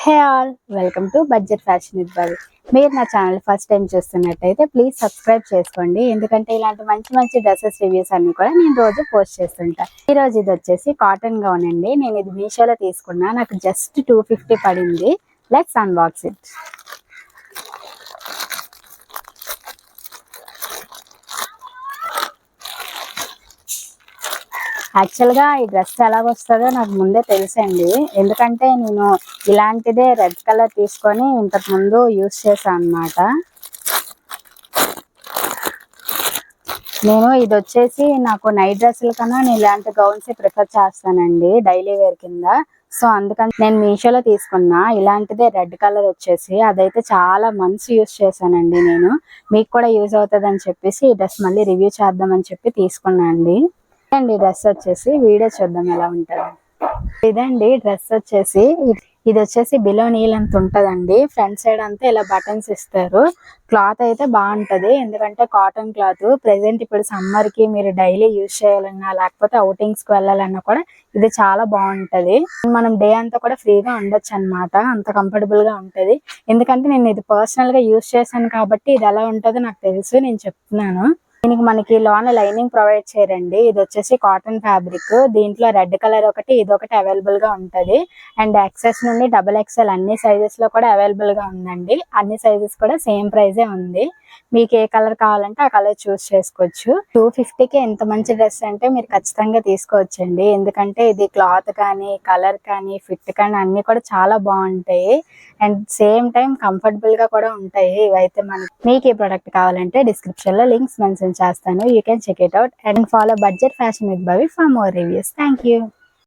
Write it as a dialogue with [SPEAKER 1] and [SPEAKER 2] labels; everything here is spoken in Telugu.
[SPEAKER 1] Hey all, welcome to budget fashion with Bhavi. మీరు నా ఛానల్ ఫస్ట్ టైం చూస్తున్నట్టయితే ప్లీజ్ సబ్స్క్రైబ్ చేసుకోండి, ఎందుకంటే ఇలాంటి మంచి మంచి డ్రెస్సెస్ రివ్యూస్ అన్ని కూడా నేను రోజు పోస్ట్ చేస్తుంటా. ఈ రోజు ఇది వచ్చేసి కాటన్ గౌన్ అండి. నేను ఇది మీషోలో తీసుకున్నా, నాకు జస్ట్ 250 పడింది. Let's unbox it. యాక్చువల్గా ఈ డ్రెస్ ఎలా వస్తుందో నాకు ముందే తెలుసండి, ఎందుకంటే నేను ఇలాంటిదే రెడ్ కలర్ తీసుకొని ఇంతకు ముందు యూస్ చేశాను అన్నమాట. నేను ఇది వచ్చేసి నాకు నైట్ డ్రెస్సుల కన్నా నేను ఇలాంటి గౌన్స్ ప్రిఫర్ చేస్తానండి డైలీ వేర్ కింద. సో అందుకని నేను మీషోలో తీసుకున్నా. ఇలాంటిదే రెడ్ కలర్ వచ్చేసి అదైతే చాలా మంత్స్ యూస్ చేశానండి నేను. మీకు కూడా యూజ్ అవుతుంది అని చెప్పేసి ఈ డ్రెస్ మళ్ళీ రివ్యూ చేద్దామని చెప్పి తీసుకున్నా అండి. డ్రెస్ వచ్చేసి వీడియో చూద్దాం ఎలా ఉంటుంది. ఇదండి డ్రెస్ వచ్చేసి, ఇది వచ్చేసి బిలో నీల్ అంత ఉంటదండి. ఫ్రంట్ సైడ్ అంతా ఇలా బటన్స్ ఇస్తారు. క్లాత్ అయితే బాగుంటది, ఎందుకంటే కాటన్ క్లాత్. ప్రెసెంట్ ఇప్పుడు సమ్మర్ కి మీరు డైలీ యూజ్ చేయాలన్నా లేకపోతే అవుటింగ్స్ కి వెళ్ళాలన్నా కూడా ఇది చాలా బాగుంటది. మనం డే అంతా కూడా ఫ్రీగా ఉండొచ్చు అనమాట, అంత కంఫర్టబుల్ గా ఉంటది. ఎందుకంటే నేను ఇది పర్సనల్ గా యూజ్ చేశాను కాబట్టి ఇది ఎలా ఉంటుందో నాకు తెలుసు, నేను చెప్తున్నాను. దీనికి మనకి లోన లైనింగ్ ప్రొవైడ్ చేయరండి. ఇది వచ్చేసి కాటన్ ఫ్యాబ్రిక్. దీంట్లో రెడ్ కలర్ ఒకటి, ఇది ఒకటి అవైలబుల్ గా ఉంటది. అండ్ ఎక్సెస్ నుండి XXL అన్ని సైజెస్ లో కూడా అవైలబుల్ గా ఉందండి. అన్ని సైజెస్ కూడా సేమ్ ప్రైజే ఉంది. మీకు ఏ కలర్ కావాలంటే ఆ కలర్ చూస్ చేసుకోవచ్చు. 250కి ఎంత మంచి డ్రెస్ అంటే మీరు ఖచ్చితంగా తీసుకోవచ్చండి, ఎందుకంటే ఇది క్లాత్ కానీ కలర్ కానీ ఫిట్ కానీ అన్ని కూడా చాలా బాగుంటాయి. అండ్ సేమ్ టైం కంఫర్టబుల్ గా కూడా ఉంటాయి ఇవైతే. మీకు ఈ ప్రోడక్ట్ కావాలంటే డిస్క్రిప్షన్ లో లింక్స్ మెన్షన్ చేస్తాను. You can check it out and follow budget fashion with Bhavi for more reviews. Thank you.